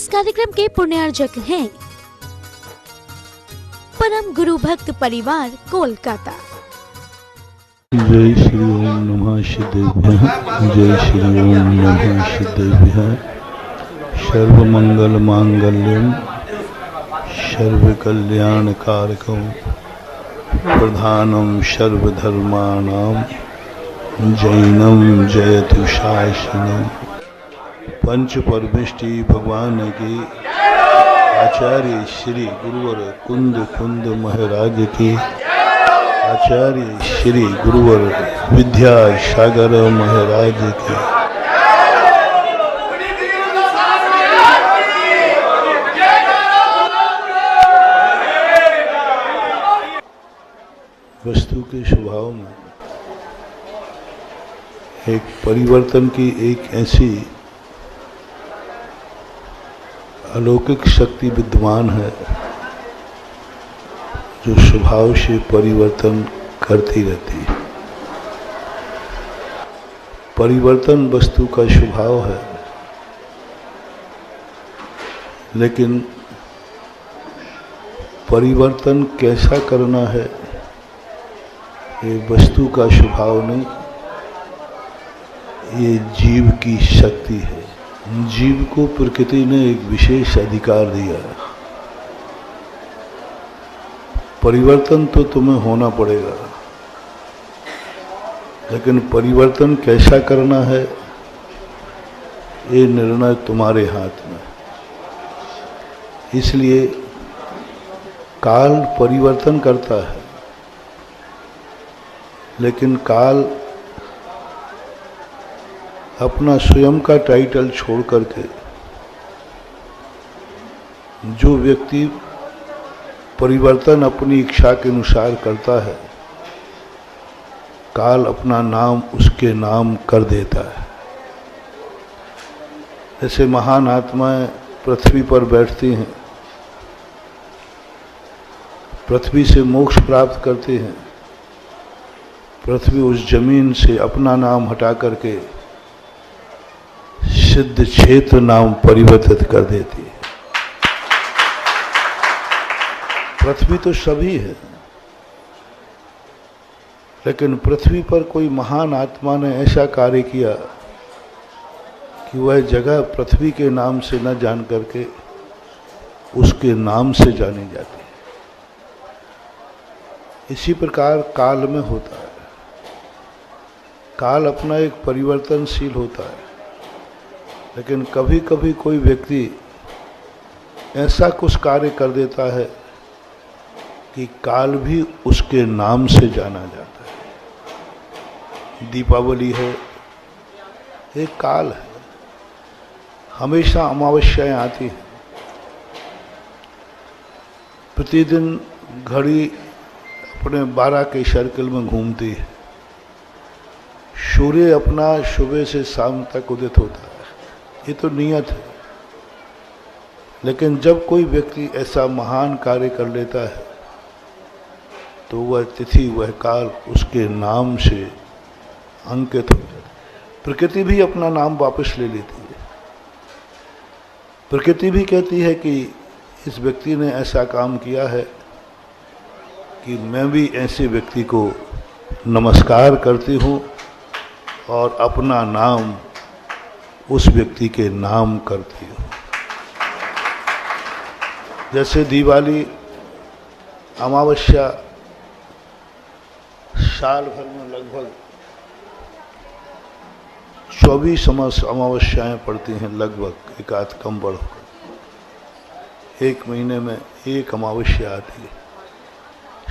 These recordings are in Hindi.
इस कार्यक्रम के पुण्यार्जक हैं परम गुरु भक्त परिवार कोलकाता। जय श्री ओम नमः सिद्धेभ्यः। जय श्री ओम नमः सिद्धेभ्यः। सर्वमंगल मांगल्यम सर्वकल्याणकारकं प्रधानम सर्वधर्माणां जैनम जयतु शासनम। पंच परमेष्टि भगवान की आचार्य श्री गुरुवर कुंद कुंद महाराज की, आचार्य श्री गुरुवर विद्या सागर महाराज की, वस्तु के स्वभाव में एक परिवर्तन की एक ऐसी अलौकिक शक्ति विद्यमान है जो स्वभाव से परिवर्तन करती रहती है। परिवर्तन वस्तु का स्वभाव है, लेकिन परिवर्तन कैसा करना है ये वस्तु का स्वभाव नहीं, ये जीव की शक्ति है। जीव को प्रकृति ने एक विशेष अधिकार दिया है। परिवर्तन तो तुम्हें होना पड़ेगा, लेकिन परिवर्तन कैसा करना है ये निर्णय तुम्हारे हाथ में। इसलिए काल परिवर्तन करता है, लेकिन काल अपना स्वयं का टाइटल छोड़ करके जो व्यक्ति परिवर्तन अपनी इच्छा के अनुसार करता है, काल अपना नाम उसके नाम कर देता है। जैसे महान आत्माएं पृथ्वी पर बैठती हैं, पृथ्वी से मोक्ष प्राप्त करते हैं, पृथ्वी उस जमीन से अपना नाम हटा करके सिद्ध क्षेत्र नाम परिवर्तित कर देती है। पृथ्वी तो सभी है, लेकिन पृथ्वी पर कोई महान आत्मा ने ऐसा कार्य किया कि वह जगह पृथ्वी के नाम से न जान करके उसके नाम से जानी जाती है। इसी प्रकार काल में होता है। काल अपना एक परिवर्तनशील होता है, लेकिन कभी कभी कोई व्यक्ति ऐसा कुछ कार्य कर देता है कि काल भी उसके नाम से जाना जाता है। दीपावली है, एक काल है। हमेशा अमावस्याएं आती हैं। प्रतिदिन घड़ी अपने 12 के सर्कल में घूमती है। सूर्य अपना सुबह से शाम तक उदित होता है। ये तो नियत है। लेकिन जब कोई व्यक्ति ऐसा महान कार्य कर लेता है तो वह तिथि, वह काल उसके नाम से अंकित हो जाता है। प्रकृति भी अपना नाम वापस ले लेती है। प्रकृति भी कहती है कि इस व्यक्ति ने ऐसा काम किया है कि मैं भी ऐसे व्यक्ति को नमस्कार करती हूँ और अपना नाम उस व्यक्ति के नाम करती हूँ। जैसे दिवाली, अमावस्या साल भर में लगभग 24 अमावस्याएं पड़ती हैं, लगभग एक आध कम बढ़ होकर। एक महीने में एक अमावस्या आती है।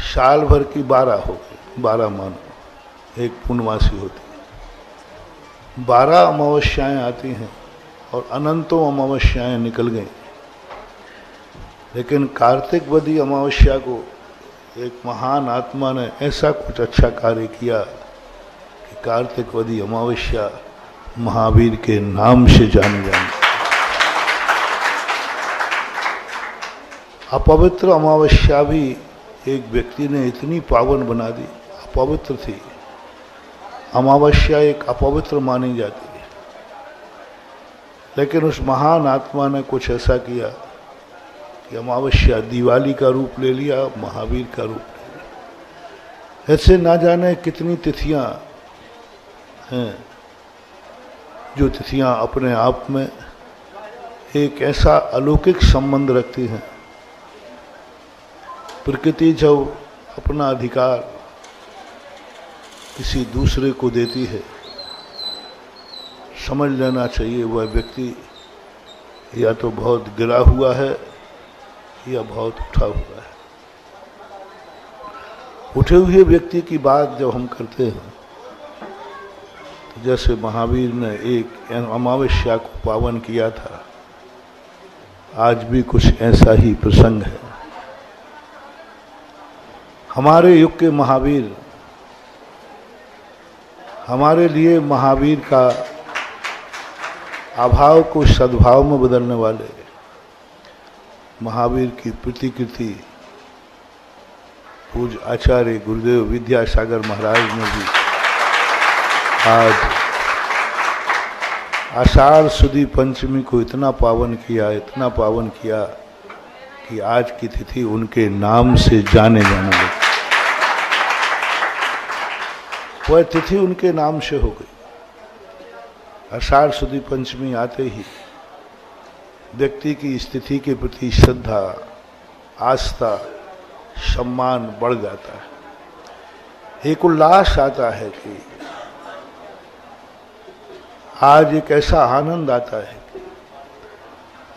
साल भर की 12 हो गई, 12 मानो एक पूर्णमासी होती है। 12 अमावस्याएं आती हैं और अनंतों अमावस्याएं निकल गई। लेकिन कार्तिक वदी अमावस्या को एक महान आत्मा ने ऐसा कुछ अच्छा कार्य किया कि कार्तिक वदी अमावस्या महावीर के नाम से जानी जाती। अपवित्र अमावस्या भी एक व्यक्ति ने इतनी पावन बना दी। अपवित्र थी अमावस्या, एक अपवित्र मानी जाती है, लेकिन उस महान आत्मा ने कुछ ऐसा किया कि अमावस्या दिवाली का रूप ले लिया, महावीर का रूप ले लिया। ऐसे ना जाने कितनी तिथियां हैं, जो तिथियां अपने आप में एक ऐसा अलौकिक संबंध रखती हैं। प्रकृति जब अपना अधिकार किसी दूसरे को देती है, समझ लेना चाहिए वह व्यक्ति या तो बहुत गिरा हुआ है या बहुत उठा हुआ है। उठे हुए व्यक्ति की बात जब हम करते हैं, तो जैसे महावीर ने एक अमावस्या को पावन किया था, आज भी कुछ ऐसा ही प्रसंग है। हमारे युग के महावीर, हमारे लिए महावीर का अभाव को सद्भाव में बदलने वाले महावीर की प्रतिकृति पूज्य आचार्य गुरुदेव विद्यासागर महाराज ने भी आज आषाढ़ सुदी पंचमी को इतना पावन किया कि आज की तिथि उनके नाम से जाने लगी। वह तिथि उनके नाम से हो गई। आषाढ़ सुदी पंचमी आते ही व्यक्ति की स्थिति के प्रति श्रद्धा, आस्था, सम्मान बढ़ जाता है। एक उल्लास आता है कि आज एक ऐसा आनंद आता है कि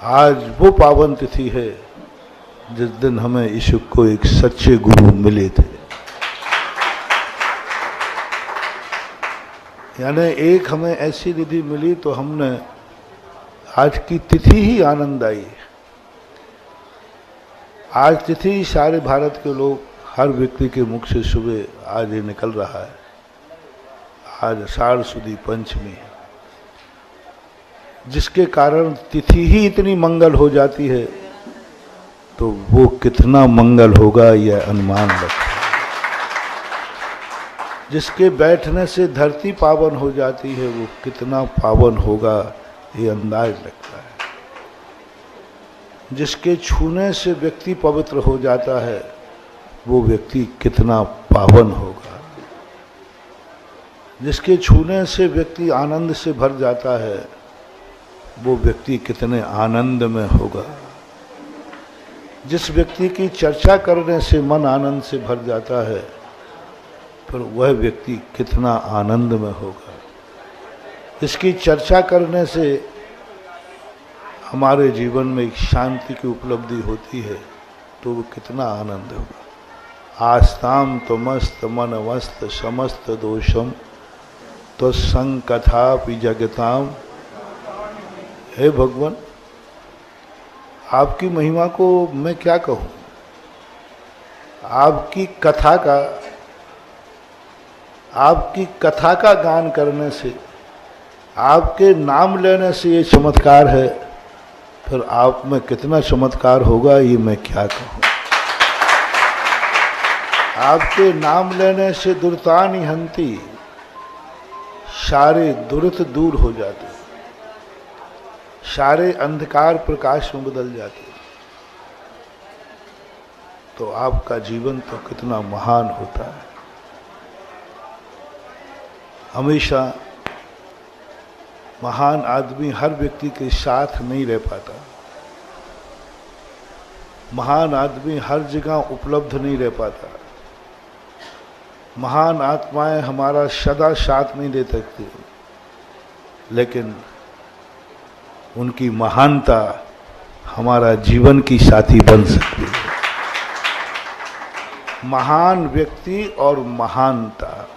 आज वो पावन तिथि है जिस दिन हमें ईश्वर को एक सच्चे गुरु मिले थे। यानी एक हमें ऐसी निधि मिली तो हमने आज की तिथि ही आनंद आई। आज तिथि सारे भारत के लोग, हर व्यक्ति के मुख से सुबह आज ये निकल रहा है। आज आषाढ़ सुदी पंचमी है, जिसके कारण तिथि ही इतनी मंगल हो जाती है, तो वो कितना मंगल होगा यह अनुमान लगता है। जिसके बैठने से धरती पावन हो जाती है, वो कितना पावन होगा ये अंदाज लगता है। जिसके छूने से व्यक्ति पवित्र हो जाता है, वो व्यक्ति कितना पावन होगा। जिसके छूने से व्यक्ति आनंद से भर जाता है, वो व्यक्ति कितने आनंद में होगा। जिस व्यक्ति की चर्चा करने से मन आनंद से भर जाता है, फिर वह व्यक्ति कितना आनंद में होगा। इसकी चर्चा करने से हमारे जीवन में एक शांति की उपलब्धि होती है, तो वो कितना आनंद होगा। आस्ताम तो मस्त मन मस्त समस्त दोषम तो संग कथापि जगताम। हे भगवान, आपकी महिमा को मैं क्या कहूँ। आपकी कथा का गान करने से, आपके नाम लेने से ये चमत्कार है, फिर आप में कितना चमत्कार होगा ये मैं क्या कहूँ। आपके नाम लेने से दुर्तानि हंति, सारे दुरित दूर हो जाते, सारे अंधकार प्रकाश में बदल जाते। तो आपका जीवन तो कितना महान होता है। हमेशा महान आदमी हर व्यक्ति के साथ नहीं रह पाता। महान आदमी हर जगह उपलब्ध नहीं रह पाता। महान आत्माएं हमारा सदा साथ नहीं दे सकती, लेकिन उनकी महानता हमारा जीवन की साथी बन सकती है। महान व्यक्ति और महानता,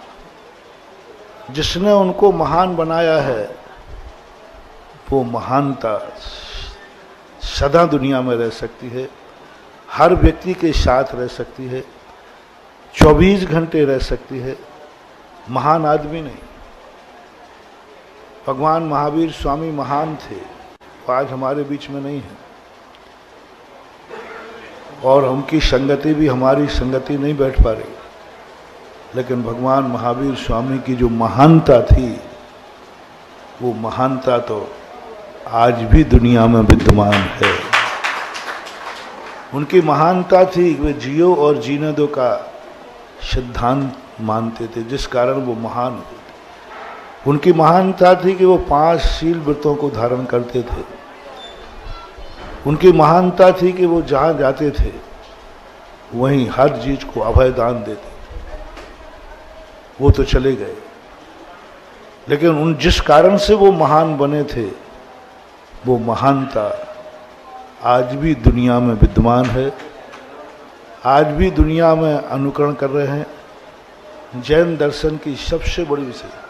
जिसने उनको महान बनाया है, वो महानता सदा दुनिया में रह सकती है, हर व्यक्ति के साथ रह सकती है, 24 घंटे रह सकती है। महान आदमी नहीं। भगवान महावीर स्वामी महान थे, वो आज हमारे बीच में नहीं है, और उनकी संगति भी हमारी संगति नहीं बैठ पा रही। लेकिन भगवान महावीर स्वामी की जो महानता थी, वो महानता तो आज भी दुनिया में विद्यमान है। उनकी महानता थी, वे जियो और जीने दो का सिद्धांत मानते थे, जिस कारण वो महान हुए थे। उनकी महानता थी कि वो 5 शील व्रतों को धारण करते थे। उनकी महानता थी कि वो जहाँ जाते थे वहीं हर चीज को अभय दान देते। वो तो चले गए, लेकिन उन जिस कारण से वो महान बने थे, वो महानता आज भी दुनिया में विद्यमान है, आज भी दुनिया में अनुकरण कर रहे हैं। जैन दर्शन की सबसे बड़ी विशेषता,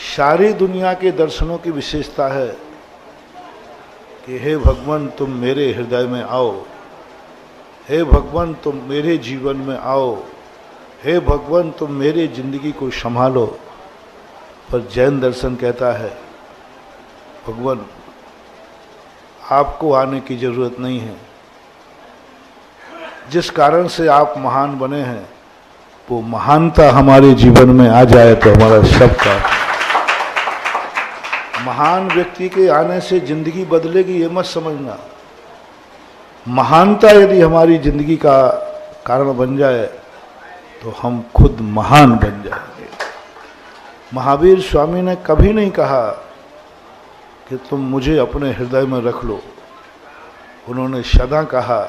सारी दुनिया के दर्शनों की विशेषता है कि हे भगवान तुम मेरे हृदय में आओ, हे भगवान तुम मेरे जीवन में आओ, हे भगवान तुम मेरी जिंदगी को संभालो। पर जैन दर्शन कहता है भगवान आपको आने की जरूरत नहीं है, जिस कारण से आप महान बने हैं वो महानता हमारे जीवन में आ जाए तो हमारा सब का। महान व्यक्ति के आने से जिंदगी बदलेगी ये मत समझना। महानता यदि हमारी जिंदगी का कारण बन जाए तो हम खुद महान बन जाएंगे। महावीर स्वामी ने कभी नहीं कहा कि तुम मुझे अपने हृदय में रख लो, उन्होंने सदा कहा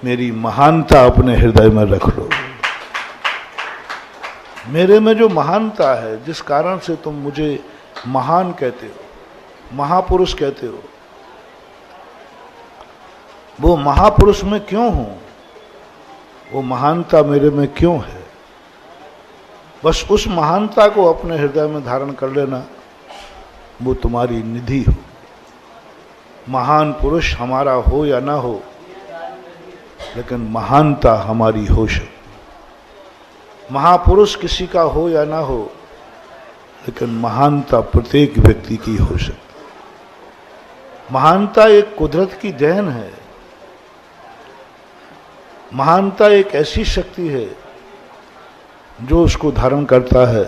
मेरी महानता अपने हृदय में रख लो। मेरे में जो महानता है, जिस कारण से तुम मुझे महान कहते हो, महापुरुष कहते हो, वो महापुरुष में क्यों हूं, वो महानता मेरे में क्यों है। बस उस महानता को अपने हृदय में धारण कर लेना, वो तुम्हारी निधि हो। महान पुरुष हमारा हो या ना हो, लेकिन महानता हमारी हो सकती। महापुरुष किसी का हो या ना हो, लेकिन महानता प्रत्येक व्यक्ति की हो सकती। महानता एक कुदरत की देन है। महानता एक ऐसी शक्ति है जो उसको धारण करता है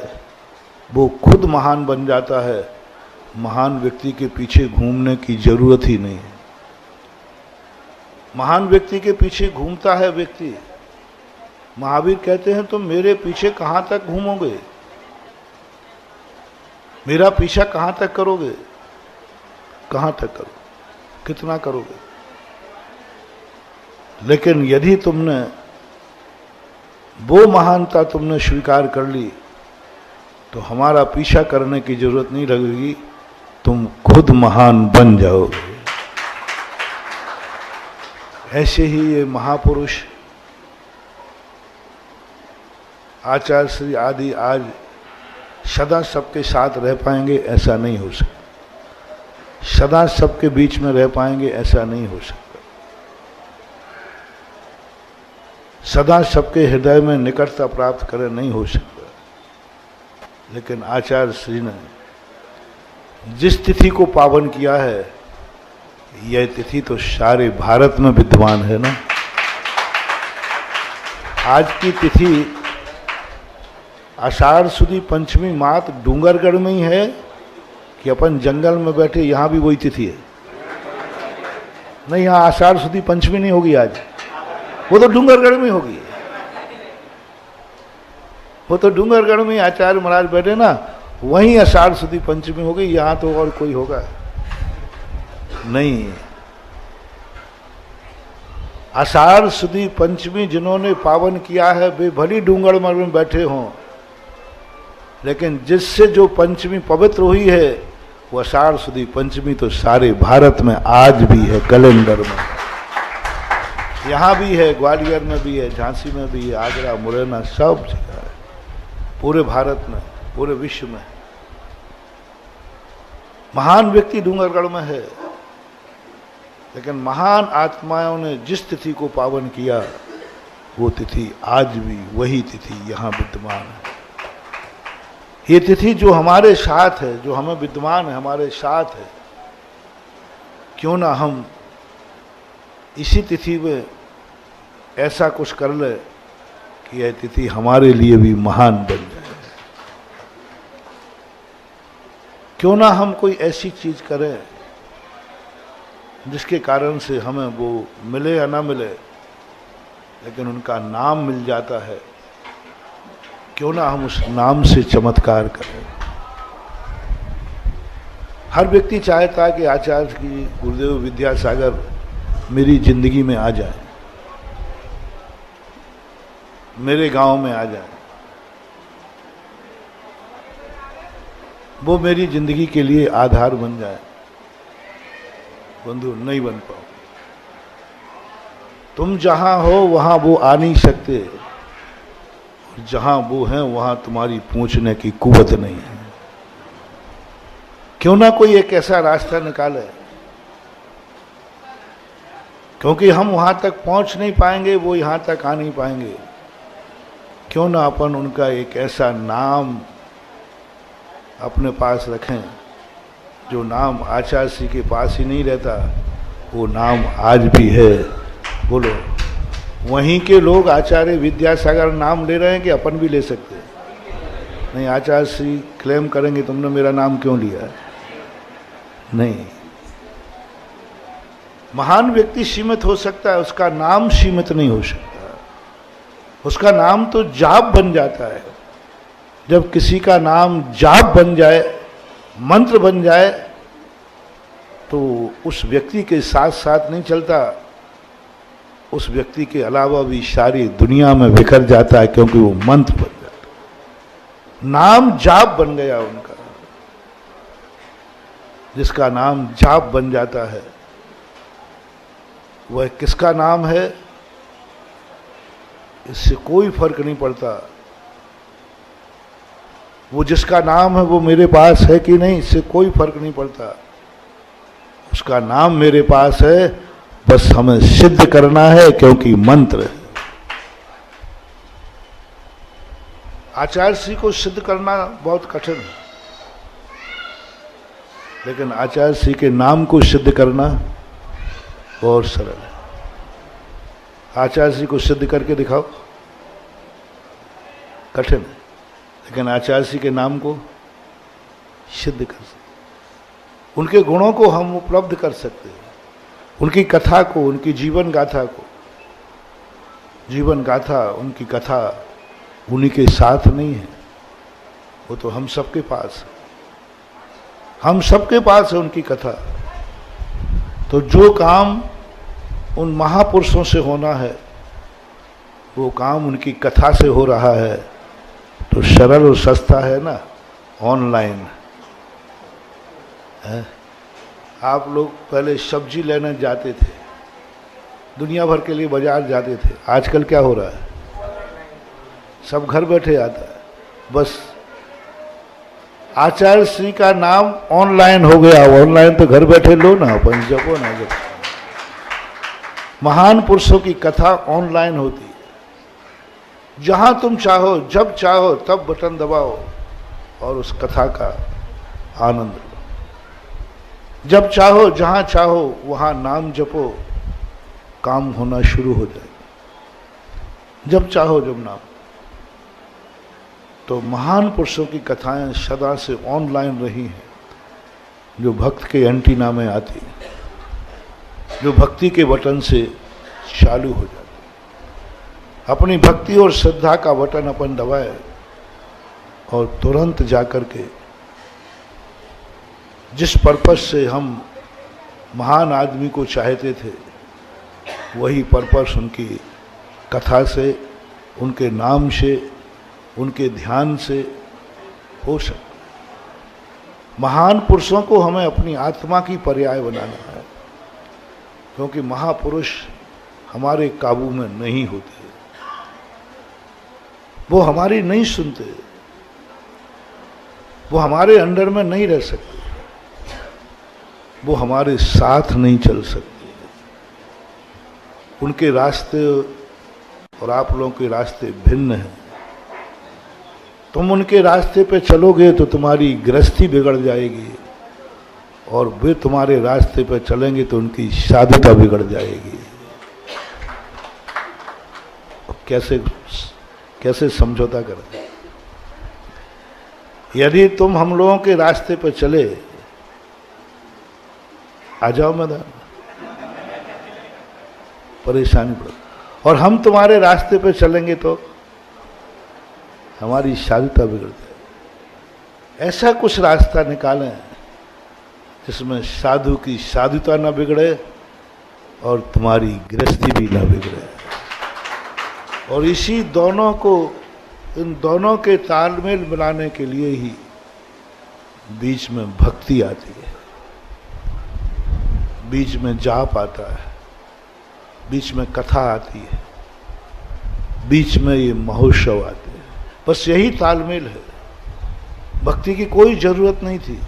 वो खुद महान बन जाता है। महान व्यक्ति के पीछे घूमने की जरूरत ही नहीं है। महान व्यक्ति के पीछे घूमता है व्यक्ति। महावीर कहते हैं तुम मेरे पीछे कहां तक घूमोगे, मेरा पीछा कहां तक करोगे, कहां तक करोगे, कितना करोगे। लेकिन यदि तुमने वो महानता तुमने स्वीकार कर ली तो हमारा पीछा करने की जरूरत नहीं लगेगी, तुम खुद महान बन जाओगे। ऐसे ही ये महापुरुष आचार्य श्री आदि आज सदा सबके साथ रह पाएंगे, ऐसा नहीं हो सकता। सदा सबके बीच में रह पाएंगे, ऐसा नहीं हो सकता। सदा सबके हृदय में निकटता प्राप्त करें, नहीं हो सकता। लेकिन आचार्य श्री ने जिस तिथि को पावन किया है, यह तिथि तो सारे भारत में विद्यमान है ना। आज की तिथि आषाढ़ सुदी पंचमी मात डूंगरगढ़ में ही है कि अपन जंगल में बैठे यहां भी वही तिथि है? नहीं, यहां आषाढ़ सुदी पंचमी नहीं होगी आज, वो तो डूंगरगढ़ में होगी। वो तो डूंगरगढ़ में आचार्य महाराज बैठे ना, वहीं आषाढ़ सुदी पंचमी होगी। यहां तो और कोई होगा नहीं। आषाढ़ सुदी पंचमी जिन्होंने पावन किया है वे भली डूंगरगढ़ में बैठे हों, लेकिन जिससे जो पंचमी पवित्र हुई है वो आषाढ़ सुदी पंचमी तो सारे भारत में आज भी है, कैलेंडर में। यहाँ भी है, ग्वालियर में भी है, झांसी में भी है, आगरा, मुरैना, सब जगह है, पूरे भारत में, पूरे विश्व में। महान व्यक्ति डूंगरगढ़ में है, लेकिन महान आत्माओं ने जिस तिथि को पावन किया वो तिथि आज भी वही तिथि यहाँ विद्यमान है। ये तिथि जो हमारे साथ है, जो हमें विद्यमान है, हमारे साथ है, क्यों ना हम इसी तिथि में ऐसा कुछ कर ले कि यह तिथि हमारे लिए भी महान बन जाए। क्यों ना हम कोई ऐसी चीज करें जिसके कारण से हमें वो मिले या ना मिले, लेकिन उनका नाम मिल जाता है। क्यों ना हम उस नाम से चमत्कार करें। हर व्यक्ति चाहता है कि आचार्य की, गुरुदेव विद्यासागर मेरी जिंदगी में आ जाए, मेरे गांव में आ जाए, वो मेरी जिंदगी के लिए आधार बन जाए। बंधु, नहीं बन पाओ। तुम जहां हो वहां वो आ नहीं सकते, और जहां वो हैं वहां तुम्हारी पहुंचने की कुव्वत नहीं है। क्यों ना कोई एक ऐसा रास्ता निकाले, क्योंकि हम वहां तक पहुंच नहीं पाएंगे, वो यहां तक आ नहीं पाएंगे। क्यों ना अपन उनका एक ऐसा नाम अपने पास रखें, जो नाम आचार्य श्री के पास ही नहीं रहता, वो नाम आज भी है। बोलो, वहीं के लोग आचार्य विद्यासागर नाम ले रहे हैं कि अपन भी ले सकते हैं? नहीं, आचार्य श्री क्लेम करेंगे तुमने मेरा नाम क्यों लिया? नहीं। महान व्यक्ति सीमित हो सकता है, उसका नाम सीमित नहीं हो सकता। उसका नाम तो जाप बन जाता है। जब किसी का नाम जाप बन जाए, मंत्र बन जाए, तो उस व्यक्ति के साथ साथ नहीं चलता, उस व्यक्ति के अलावा भी सारी दुनिया में बिखर जाता है, क्योंकि वो मंत्र बन जाता है। नाम जाप बन गया उनका। जिसका नाम जाप बन जाता है, वह किसका नाम है इससे कोई फर्क नहीं पड़ता। वो जिसका नाम है वो मेरे पास है कि नहीं, इससे कोई फर्क नहीं पड़ता। उसका नाम मेरे पास है, बस हमें सिद्ध करना है, क्योंकि मंत्र है। आचार्य श्री को सिद्ध करना बहुत कठिन है, लेकिन आचार्य श्री के नाम को सिद्ध करना बहुत सरल है। आचार्य श्री को सिद्ध करके दिखाओ, कठिन है, लेकिन आचार्य श्री के नाम को सिद्ध कर सकते, उनके गुणों को हम उपलब्ध कर सकते हैं, उनकी कथा को, उनकी जीवन गाथा को। जीवन गाथा, उनकी कथा उन्हीं के साथ नहीं है, वो तो हम सबके पास है। हम सबके पास है उनकी कथा। तो जो काम उन महापुरुषों से होना है, वो काम उनकी कथा से हो रहा है, तो सरल और सस्ता है ना, ऑनलाइन है। आप लोग पहले सब्जी लेने जाते थे, दुनिया भर के लिए बाजार जाते थे। आजकल क्या हो रहा है? सब घर बैठे आता है। बस आचार्य श्री का नाम ऑनलाइन हो गया। ऑनलाइन तो घर बैठे लो ना, अपन जपो ना जब। महान पुरुषों की कथा ऑनलाइन होती है। जहां तुम चाहो, जब चाहो तब बटन दबाओ और उस कथा का आनंद लो। जब चाहो, जहां चाहो वहां नाम जपो, काम होना शुरू हो जाएगा। जब चाहो, जब नाम। तो महान पुरुषों की कथाएं सदा से ऑनलाइन रही हैं, जो भक्त के एंटीना में आती, जो भक्ति के बटन से चालू हो जाती। अपनी भक्ति और श्रद्धा का बटन अपन दबाए और तुरंत जाकर के जिस पर्पस से हम महान आदमी को चाहते थे, वही पर्पस उनकी कथा से, उनके नाम से, उनके ध्यान से हो सकता। महान पुरुषों को हमें अपनी आत्मा की पर्याय बनाना है, क्योंकि महापुरुष हमारे काबू में नहीं होते, वो हमारी नहीं सुनते, वो हमारे अंडर में नहीं रह सकते, वो हमारे साथ नहीं चल सकते। उनके रास्ते और आप लोगों के रास्ते भिन्न हैं। तुम उनके रास्ते पे चलोगे तो तुम्हारी गृहस्थी बिगड़ जाएगी, और वे तुम्हारे रास्ते पे चलेंगे तो उनकी साधुता बिगड़ जाएगी। कैसे समझौता करें? यदि तुम हम लोगों के रास्ते पे चले, आ जाओ मैदान, परेशानी पड़े, और हम तुम्हारे रास्ते पे चलेंगे तो हमारी साधुता बिगड़ जाए। ऐसा कुछ रास्ता निकालें जिसमें साधु की साधुता न बिगड़े और तुम्हारी गृहस्थी भी न बिगड़े। और इसी दोनों को, इन दोनों के तालमेल मिलाने के लिए ही बीच में भक्ति आती है, बीच में जाप आता है, बीच में कथा आती है, बीच में ये महोत्सव आते हैं। बस यही तालमेल है। भक्ति की कोई जरूरत नहीं थी,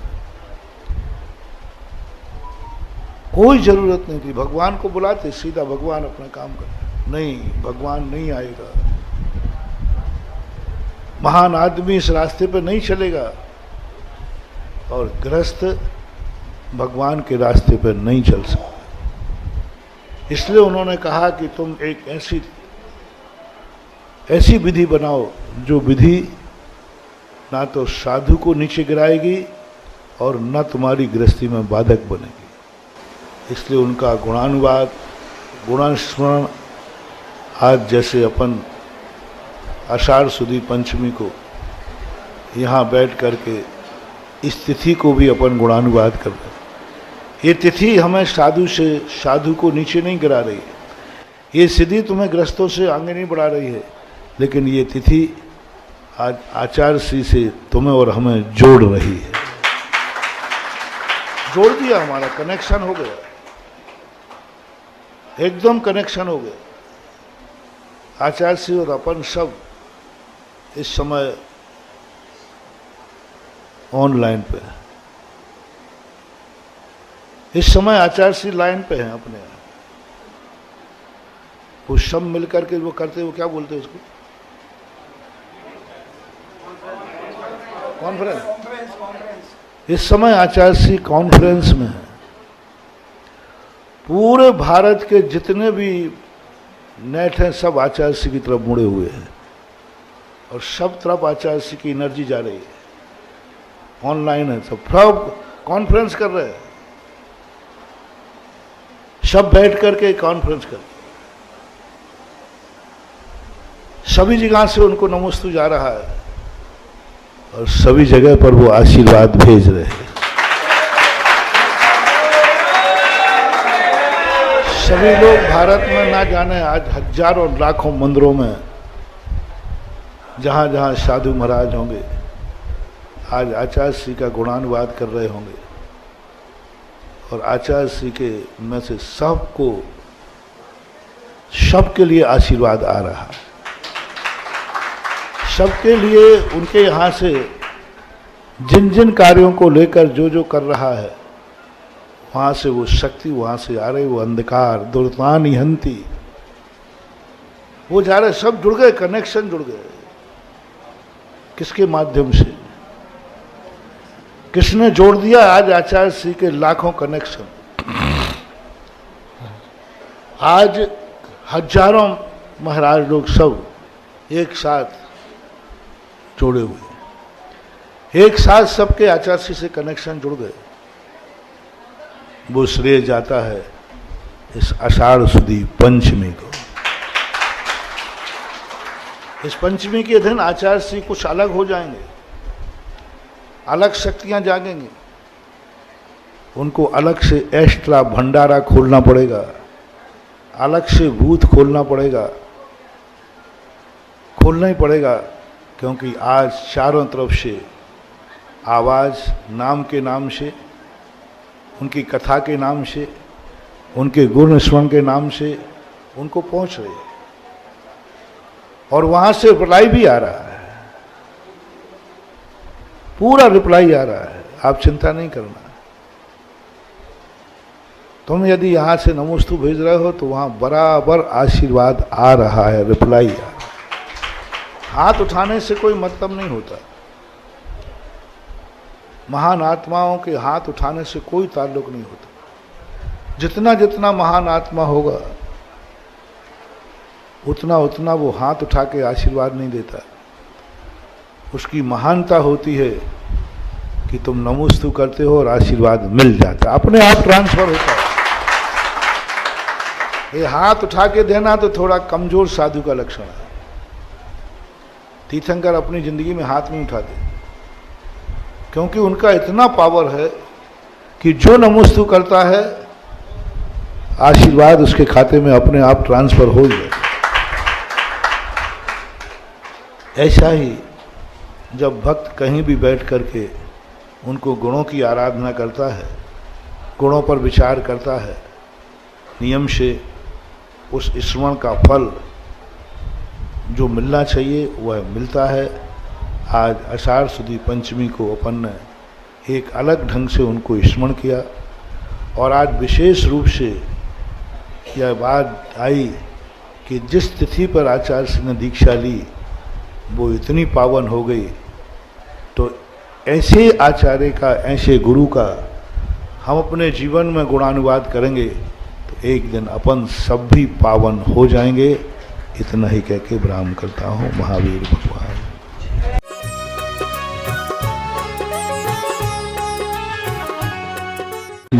कोई जरूरत नहीं थी। भगवान को बुलाते सीधा, भगवान अपना काम करते। नहीं, भगवान नहीं आएगा, महान आदमी इस रास्ते पर नहीं चलेगा, और गृहस्थ भगवान के रास्ते पर नहीं चल सकता। इसलिए उन्होंने कहा कि तुम एक ऐसी विधि बनाओ जो विधि ना तो साधु को नीचे गिराएगी और न तुम्हारी गृहस्थी में बाधक बनेगी। इसलिए उनका गुणानुवाद, गुणानुस्मरण, आज जैसे अपन आषाढ़ सुदी पंचमी को यहाँ बैठ करके इस तिथि को भी अपन गुणानुवाद कर रहे हैं। ये तिथि हमें साधु को नीचे नहीं गिरा रही है, ये सिद्धि तुम्हें ग्रस्तों से आगे नहीं बढ़ा रही है, लेकिन ये तिथि आज आचार्य श्री से तुम्हें और हमें जोड़ रही है। जोड़ दिया, हमारा कनेक्शन हो गया, एकदम कनेक्शन हो गया। आचार्य श्री और अपन सब इस समय ऑनलाइन पे है। इस समय आचार्य श्री लाइन पे हैं अपने। वो सब मिलकर के वो करते, वो क्या बोलते हैं उसको, कॉन्फ्रेंस। इस समय आचार्य श्री कॉन्फ्रेंस में है। पूरे भारत के जितने भी नेट हैं सब आचार्य श्री की तरफ मुड़े हुए हैं, और सब तरफ आचार्य श्री की एनर्जी जा रही है। ऑनलाइन है, सब कॉन्फ्रेंस कर रहे हैं, सब बैठ करके कॉन्फ्रेंस कर, सभी जगह से उनको नमोस्तु जा रहा है, और सभी जगह पर वो आशीर्वाद भेज रहे हैं। सभी लोग भारत में ना जाने आज हजारों लाखों मंदिरों में जहां जहां साधु महाराज होंगे, आज आचार्य श्री का गुणानुवाद कर रहे होंगे, और आचार्य श्री के में से सबके लिए आशीर्वाद आ रहा है। सबके लिए उनके यहाँ से जिन जिन कार्यों को लेकर जो कर रहा है, वहाँ से वो शक्ति वहाँ से आ रही, वो अंधकार दुर्तानि हंति, वो जा रहे, सब जुड़ गए, कनेक्शन जुड़ गए। किसके माध्यम से? किसने जोड़ दिया? आज आचार्य श्री के लाखों कनेक्शन, आज हजारों महाराज लोग सब एक साथ जोड़े हुए, एक साथ सबके आचार्य श्री से कनेक्शन जुड़ गए। वो श्रेय जाता है इस आषाढ़ सुदी पंचमी को। इस पंचमी के दिन आचार्य श्री कुछ अलग हो जाएंगे, अलग शक्तियां जागेंगी, उनको अलग से एक्स्ट्रा भंडारा खोलना पड़ेगा, अलग से भूत खोलना पड़ेगा, खोलना ही पड़ेगा, क्योंकि आज चारों तरफ से आवाज नाम के नाम से, उनकी कथा के नाम से, उनके गुण स्मरण के नाम से उनको पहुंच रही है, और वहां से रिप्लाई भी आ रहा है, पूरा रिप्लाई आ रहा है। आप चिंता नहीं करना। तुम यदि यहां से नमोस्तु भेज रहे हो तो वहां बराबर आशीर्वाद आ रहा है, रिप्लाई आ रहा है। हाथ उठाने से कोई मतलब नहीं होता। महान आत्माओं के हाथ उठाने से कोई ताल्लुक नहीं होता। जितना जितना महान आत्मा होगा उतना उतना वो हाथ उठा के आशीर्वाद नहीं देता। उसकी महानता होती है कि तुम नमोस्तु करते हो और आशीर्वाद मिल जाता है, अपने आप ट्रांसफर होता है। ये हाथ उठा के देना तो थोड़ा कमजोर साधु का लक्षण है। तीर्थंकर अपनी जिंदगी में हाथ नहीं उठाते, क्योंकि उनका इतना पावर है कि जो नमोस्तु करता है आशीर्वाद उसके खाते में अपने आप ट्रांसफर हो जाए। ऐसा ही जब भक्त कहीं भी बैठ करके उनको गुणों की आराधना करता है, गुणों पर विचार करता है, नियम से उस स्मरण का फल जो मिलना चाहिए वह मिलता है। आज आषाढ़ सुदी पंचमी को अपन ने एक अलग ढंग से उनको स्मरण किया, और आज विशेष रूप से यह बात आई कि जिस तिथि पर आचार्य सिंह ने दीक्षा ली वो इतनी पावन हो गई, तो ऐसे आचार्य का, ऐसे गुरु का हम अपने जीवन में गुणानुवाद करेंगे तो एक दिन अपन सब भी पावन हो जाएंगे। इतना ही कह के विराम करता हूँ। महावीर भगवान।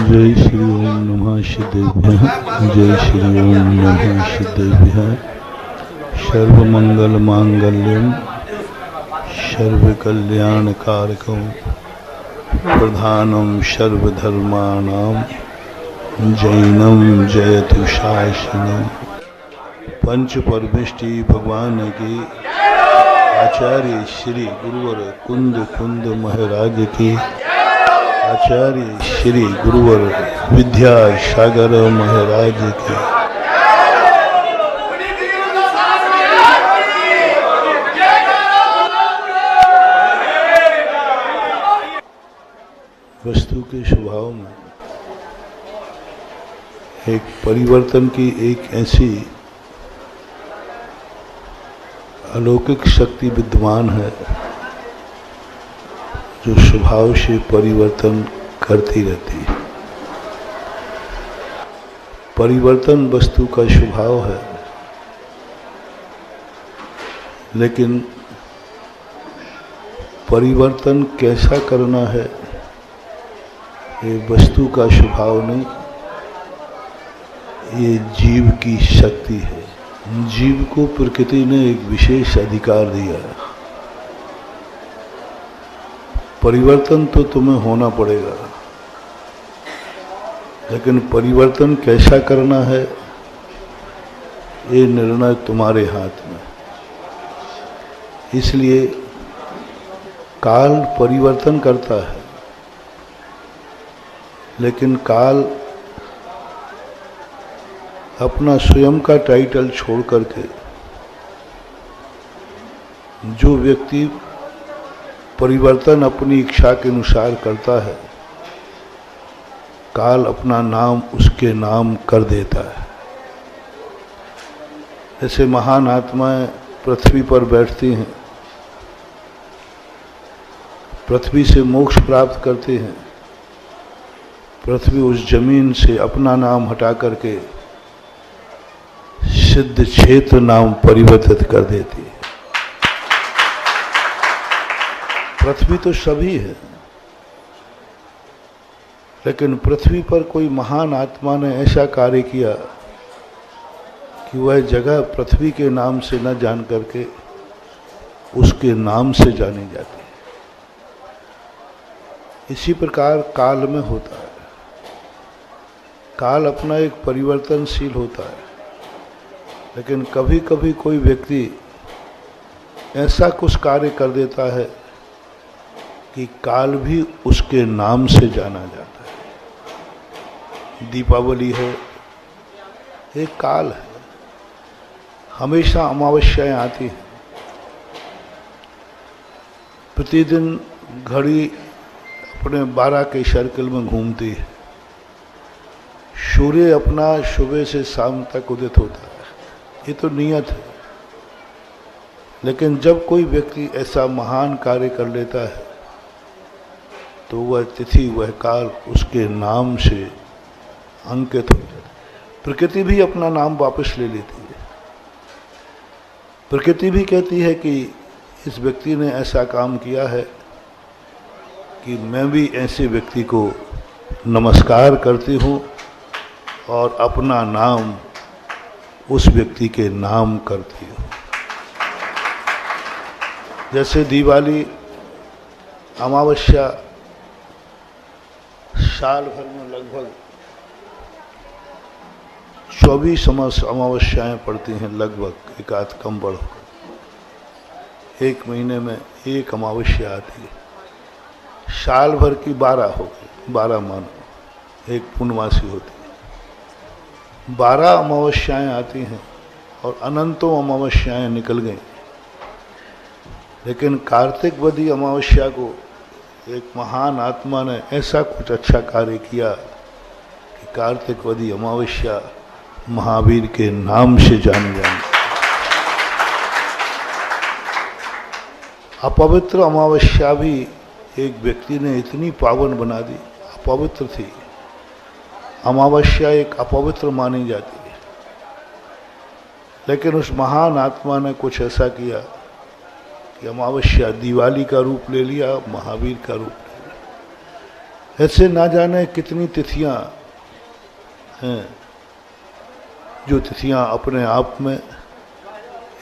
जय श्री ओम नमः सिद्धेभ्यः। जय श्री ओम नमः सिद्धेभ्यः। सर्वमंगल मांगल्यम सर्वकल्याणकारकं प्रधानम सर्वधर्माणां जैनम जयतु शासनम। पंच परमेष्टि भगवान की, आचार्य श्री गुरुवर कुंद कुंद महाराज की, आचार्य श्री गुरुवर विद्यासागर महाराज की। वस्तु के स्वभाव में एक परिवर्तन की एक ऐसी अलौकिक शक्ति विद्यमान है जो स्वभाव से परिवर्तन करती रहती है। परिवर्तन वस्तु का स्वभाव है, लेकिन परिवर्तन कैसा करना है ये वस्तु का स्वभाव नहीं, ये जीव की शक्ति है। जीव को प्रकृति ने एक विशेष अधिकार दिया है। परिवर्तन तो तुम्हें होना पड़ेगा, लेकिन परिवर्तन कैसा करना है ये निर्णय तुम्हारे हाथ में। इसलिए काल परिवर्तन करता है, लेकिन काल अपना स्वयं का टाइटल छोड़ करके जो व्यक्ति परिवर्तन अपनी इच्छा के अनुसार करता है, काल अपना नाम उसके नाम कर देता है। जैसे महान आत्माएं पृथ्वी पर बैठती हैं, पृथ्वी से मोक्ष प्राप्त करते हैं, पृथ्वी उस जमीन से अपना नाम हटा करके सिद्ध क्षेत्र नाम परिवर्तित कर देती है। पृथ्वी तो सभी है, लेकिन पृथ्वी पर कोई महान आत्मा ने ऐसा कार्य किया कि वह जगह पृथ्वी के नाम से न जान करके उसके नाम से जानी जाती है। इसी प्रकार काल में होता है। काल अपना एक परिवर्तनशील होता है, लेकिन कभी कभी कोई व्यक्ति ऐसा कुछ कार्य कर देता है कि काल भी उसके नाम से जाना जाता है। दीपावली है, एक काल है। हमेशा अमावस्याएं आती हैं। प्रतिदिन घड़ी अपने 12 के सर्कल में घूमती है। सूर्य अपना सुबह से शाम तक उदित होता है। ये तो नियत है। लेकिन जब कोई व्यक्ति ऐसा महान कार्य कर लेता है तो वह तिथि, वह काल उसके नाम से अंकित हो जाता है। प्रकृति भी अपना नाम वापस ले लेती है। प्रकृति भी कहती है कि इस व्यक्ति ने ऐसा काम किया है कि मैं भी ऐसे व्यक्ति को नमस्कार करती हूँ और अपना नाम उस व्यक्ति के नाम करती हो। जैसे दिवाली, अमावस्या, साल भर में लगभग 24 अमावस्याएं पड़ती हैं, लगभग, एक आध कम बढ़ होकर। एक महीने में एक अमावस्या आती है। साल भर की 12 हो गई, 12 मानो, एक पूर्णमासी होती है। 12 अमावस्याएं आती हैं और अनंतों अमावस्याएं निकल गई। लेकिन कार्तिक वदी अमावस्या को एक महान आत्मा ने ऐसा कुछ अच्छा कार्य किया कि कार्तिक वदी अमावस्या महावीर के नाम से जानी जाती। अपवित्र अमावस्या भी एक व्यक्ति ने इतनी पावन बना दी। अपवित्र थी अमावस्या, एक अपवित्र मानी जाती है, लेकिन उस महान आत्मा ने कुछ ऐसा किया कि अमावस्या दिवाली का रूप ले लिया, महावीर का रूप ले लिया। ऐसे ना जाने कितनी तिथियां हैं, जो तिथियां अपने आप में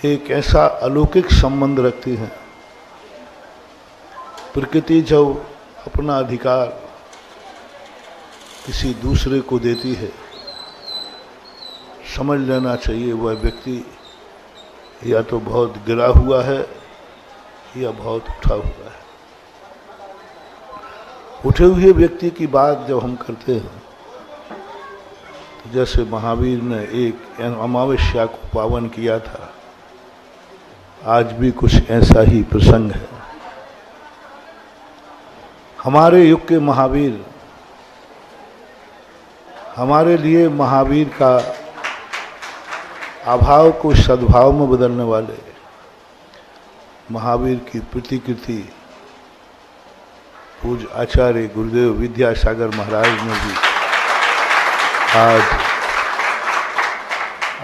एक ऐसा अलौकिक संबंध रखती हैं। प्रकृति जब अपना अधिकार किसी दूसरे को देती है, समझ लेना चाहिए वह व्यक्ति या तो बहुत गिरा हुआ है या बहुत उठा हुआ है। उठे हुए व्यक्ति की बात जब हम करते हैं तो जैसे महावीर ने एक अमावस्या को पावन किया था, आज भी कुछ ऐसा ही प्रसंग है। हमारे युग के महावीर, हमारे लिए महावीर का अभाव को सद्भाव में बदलने वाले महावीर की प्रतिकृति पूज्य आचार्य गुरुदेव विद्यासागर महाराज ने भी आज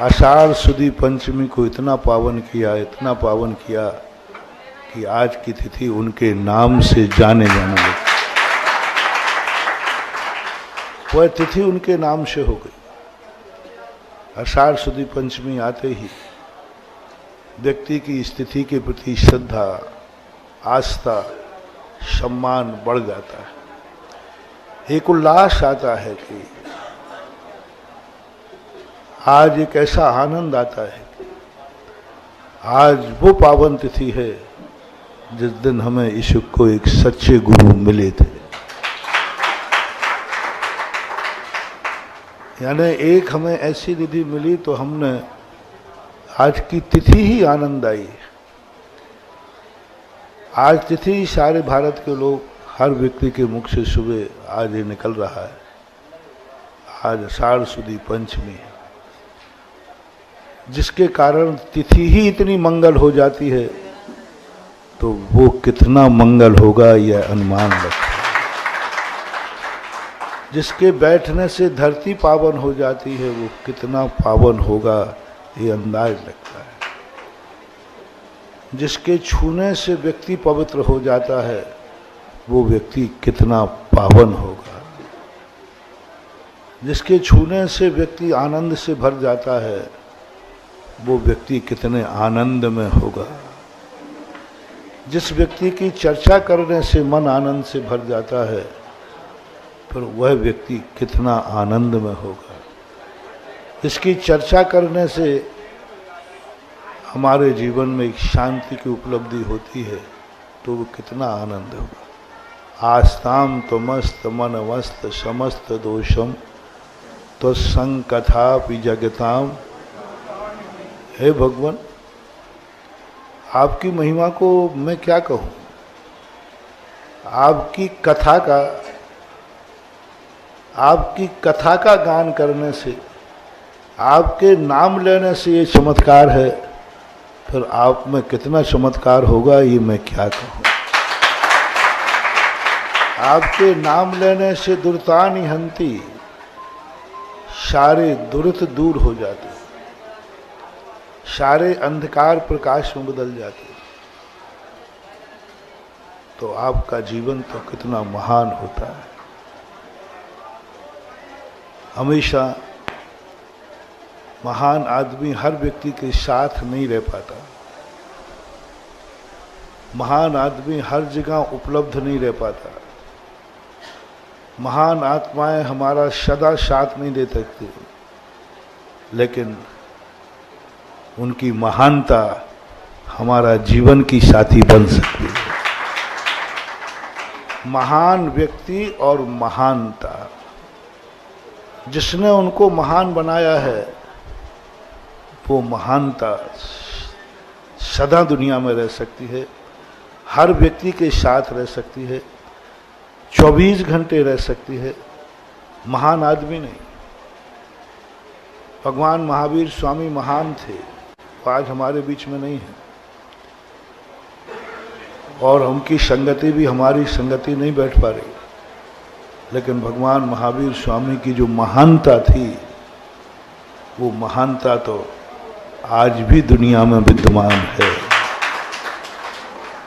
आषाढ़ सुदी पंचमी को इतना पावन किया, इतना पावन किया कि आज की तिथि उनके नाम से जाने जाने लगी। वह तिथि उनके नाम से हो गई। आषाढ़ सुदी पंचमी आते ही व्यक्ति की स्थिति के प्रति श्रद्धा, आस्था, सम्मान बढ़ जाता है। एक उल्लास आता है कि आज एक ऐसा आनंद आता है कि आज वो पावन तिथि है जिस दिन हमें इस युग को एक सच्चे गुरु मिले थे। यानी एक हमें ऐसी निधि मिली तो हमने आज की तिथि ही आनंद आई। आज तिथि सारे भारत के लोग, हर व्यक्ति के मुख से सुबह आज ये निकल रहा है। आज आषाढ़ सुदी पंचमी है, जिसके कारण तिथि ही इतनी मंगल हो जाती है, तो वो कितना मंगल होगा यह अनुमान लगता है। जिसके बैठने से धरती पावन हो जाती है, वो कितना पावन होगा ये अंदाज लगता है। जिसके छूने से व्यक्ति पवित्र हो जाता है, वो व्यक्ति कितना पावन होगा। जिसके छूने से व्यक्ति आनंद से भर जाता है, वो व्यक्ति कितने आनंद में होगा। जिस व्यक्ति की चर्चा करने से मन आनंद से भर जाता है, फिर वह व्यक्ति कितना आनंद में होगा। इसकी चर्चा करने से हमारे जीवन में एक शांति की उपलब्धि होती है, तो वो कितना आनंद होगा। आस्ताम तो मस्त मन मस्त समस्त दोषम तो संग कथापि जगताम। हे भगवान, आपकी महिमा को मैं क्या कहूँ। आपकी कथा का गान करने से, आपके नाम लेने से ये चमत्कार है, फिर आप में कितना चमत्कार होगा ये मैं क्या कहूँ। आपके नाम लेने से दुर्तानि हंती, सारे दुरित दूर हो जाते, सारे अंधकार प्रकाश में बदल जाते। तो आपका जीवन तो कितना महान होता है। हमेशा महान आदमी हर व्यक्ति के साथ नहीं रह पाता, महान आदमी हर जगह उपलब्ध नहीं रह पाता, महान आत्माएं हमारा सदा साथ नहीं दे सकती, लेकिन उनकी महानता हमारा जीवन की साथी बन सकती है। महान व्यक्ति और महानता, जिसने उनको महान बनाया है वो महानता सदा दुनिया में रह सकती है, हर व्यक्ति के साथ रह सकती है, 24 घंटे रह सकती है। महान आदमी नहीं। भगवान महावीर स्वामी महान थे, वो आज हमारे बीच में नहीं है, और उनकी संगति भी हमारी संगति नहीं बैठ पा रही, लेकिन भगवान महावीर स्वामी की जो महानता थी वो महानता तो आज भी दुनिया में विद्यमान है।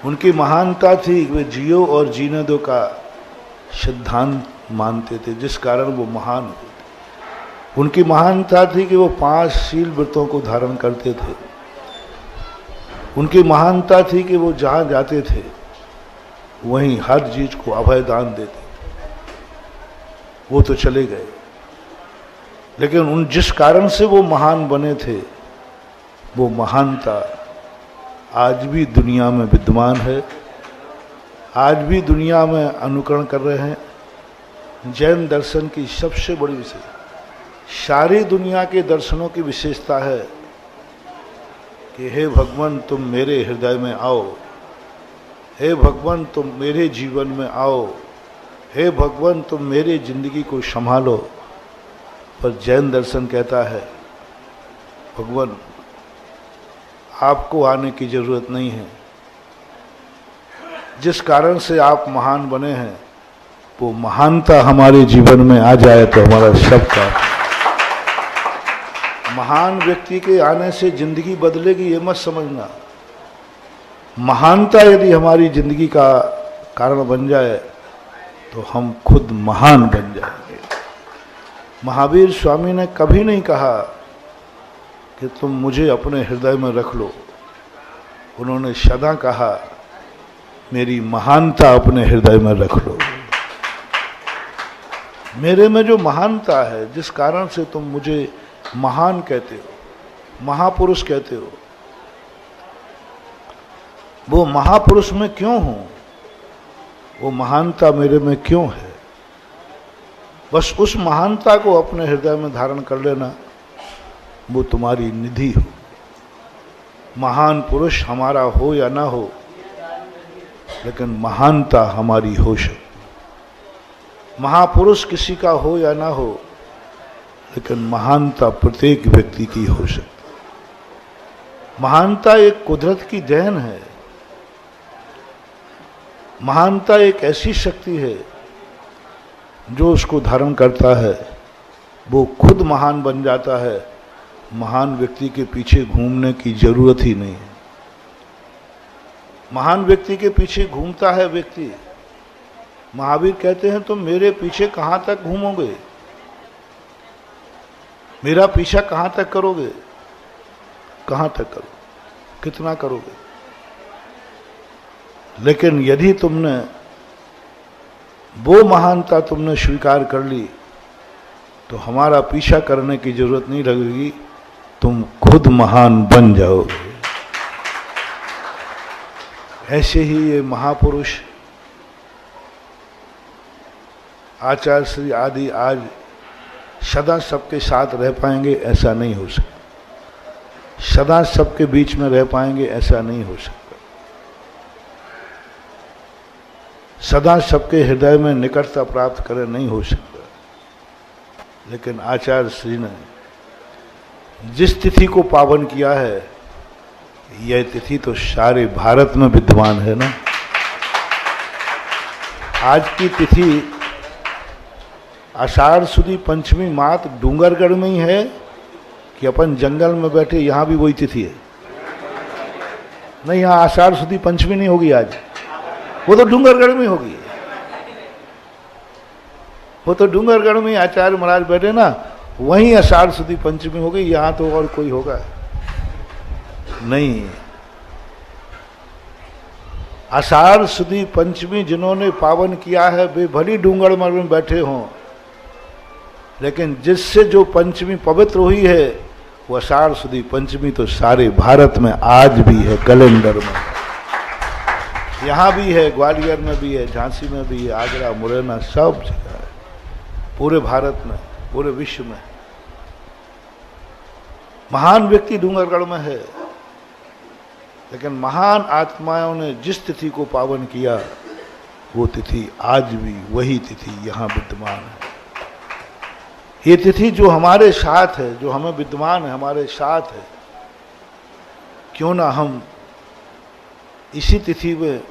उनकी महानता थी, वे जियो और जीने दो का सिद्धांत मानते थे, जिस कारण वो महान हुए थे। उनकी महानता थी कि वो 5 शील व्रतों को धारण करते थे। उनकी महानता थी कि वो जहाँ जाते थे वहीं हर चीज को अभय दान देते। वो तो चले गए, लेकिन उन जिस कारण से वो महान बने थे वो महानता आज भी दुनिया में विद्यमान है, आज भी दुनिया में अनुकरण कर रहे हैं। जैन दर्शन की सबसे बड़ी विशेषता, सारी दुनिया के दर्शनों की विशेषता है कि हे भगवान तुम मेरे हृदय में आओ, हे भगवान तुम मेरे जीवन में आओ, हे भगवान तुम मेरे जिंदगी को संभालो। पर जैन दर्शन कहता है भगवान आपको आने की जरूरत नहीं है, जिस कारण से आप महान बने हैं वो महानता हमारे जीवन में आ जाए तो हमारा सब का। महान व्यक्ति के आने से जिंदगी बदलेगी ये मत समझना। महानता यदि हमारी जिंदगी का कारण बन जाए तो हम खुद महान बन जाएंगे। महावीर स्वामी ने कभी नहीं कहा कि तुम मुझे अपने हृदय में रख लो, उन्होंने सदा कहा मेरी महानता अपने हृदय में रख लो। मेरे में जो महानता है, जिस कारण से तुम मुझे महान कहते हो, महापुरुष कहते हो, वो महापुरुष में क्यों हूं, वो महानता मेरे में क्यों है, बस उस महानता को अपने हृदय में धारण कर लेना, वो तुम्हारी निधि हो। महान पुरुष हमारा हो या ना हो, लेकिन महानता हमारी हो सकती। महापुरुष किसी का हो या ना हो, लेकिन महानता प्रत्येक व्यक्ति की हो सकती। महानता एक कुदरत की देन है। महानता एक ऐसी शक्ति है जो उसको धारण करता है वो खुद महान बन जाता है। महान व्यक्ति के पीछे घूमने की जरूरत ही नहीं है। महान व्यक्ति के पीछे घूमता है व्यक्ति। महावीर कहते हैं तुम मेरे पीछे कहां तक घूमोगे, मेरा पीछा कहां तक करोगे, कहां तक करो, कितना करोगे। लेकिन यदि तुमने वो महानता तुमने स्वीकार कर ली तो हमारा पीछा करने की जरूरत नहीं लगेगी, तुम खुद महान बन जाओगे। ऐसे ही ये महापुरुष आचार्य श्री आदि आज सदा सबके साथ रह पाएंगे, ऐसा नहीं हो सकता। सदा सबके बीच में रह पाएंगे, ऐसा नहीं हो सकता। सदा सबके हृदय में निकटता प्राप्त करें, नहीं हो सकता। लेकिन आचार्य श्री ने जिस तिथि को पावन किया है, यह तिथि तो सारे भारत में विद्यमान है ना। आज की तिथि आषाढ़ सुदी पंचमी मात डूंगरगढ़ में ही है कि अपन जंगल में बैठे यहां भी वही तिथि है? नहीं, यहां आषाढ़ सुदी पंचमी नहीं होगी आज, वो तो डूंगरगढ़ में होगी। वो तो डूंगरगढ़ में आचार्य महाराज बैठे ना, वहीं आषाढ़ सुदी पंचमी हो गई, यहां तो और कोई होगा नहीं। आषाढ़ सुदी पंचमी जिन्होंने पावन किया है वे भली डूंगरमल में बैठे हों, लेकिन जिससे जो पंचमी पवित्र हुई है वो आषाढ़ सुदी पंचमी तो सारे भारत में आज भी है, कैलेंडर में। यहाँ भी है, ग्वालियर में भी है, झांसी में भी है, आगरा, मुरैना, सब जगह है, पूरे भारत में, पूरे विश्व में। महान व्यक्ति डूंगरगढ़ में है, लेकिन महान आत्माओं ने जिस तिथि को पावन किया वो तिथि आज भी वही तिथि यहाँ विद्यमान है। ये तिथि जो हमारे साथ है, जो हमें विद्यमान है, हमारे साथ है, क्यों ना हम इसी तिथि में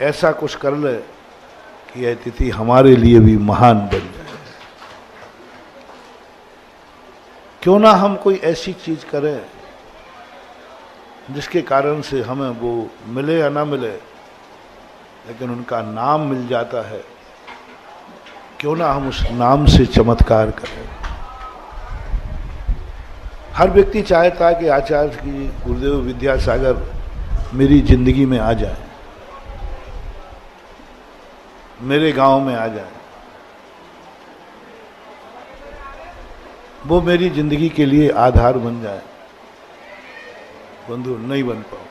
ऐसा कुछ कर ले कि यह तिथि हमारे लिए भी महान बन जाए। क्यों ना हम कोई ऐसी चीज करें जिसके कारण से हमें वो मिले या ना मिले, लेकिन उनका नाम मिल जाता है। क्यों ना हम उस नाम से चमत्कार करें। हर व्यक्ति चाहता है कि आचार्य की, गुरुदेव विद्यासागर मेरी जिंदगी में आ जाए, मेरे गांव में आ जाए, वो मेरी जिंदगी के लिए आधार बन जाए। बंधु, नहीं बन पाओगे।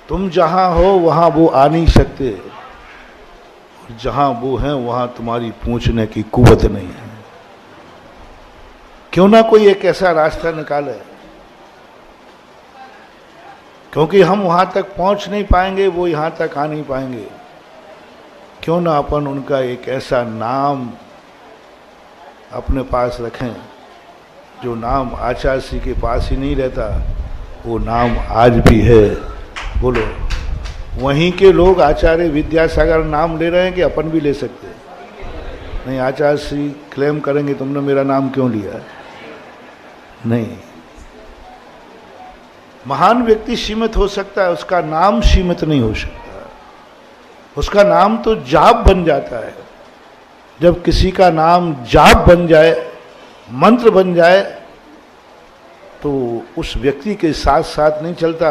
तुम जहां हो वहां वो आ नहीं सकते, और जहां वो हैं वहां तुम्हारी पहुंचने की कुव्वत नहीं है। क्यों ना कोई एक ऐसा रास्ता निकाले, क्योंकि हम वहां तक पहुंच नहीं पाएंगे, वो यहां तक आ नहीं पाएंगे। क्यों ना अपन उनका एक ऐसा नाम अपने पास रखें जो नाम आचार्य श्री के पास ही नहीं रहता, वो नाम आज भी है। बोलो, वहीं के लोग आचार्य विद्यासागर नाम ले रहे हैं कि अपन भी ले सकते हैं? नहीं, आचार्य श्री क्लेम करेंगे तुमने मेरा नाम क्यों लिया? नहीं। महान व्यक्ति सीमित हो सकता है, उसका नाम सीमित नहीं हो सकता। उसका नाम तो जाप बन जाता है। जब किसी का नाम जाप बन जाए, मंत्र बन जाए, तो उस व्यक्ति के साथ साथ नहीं चलता,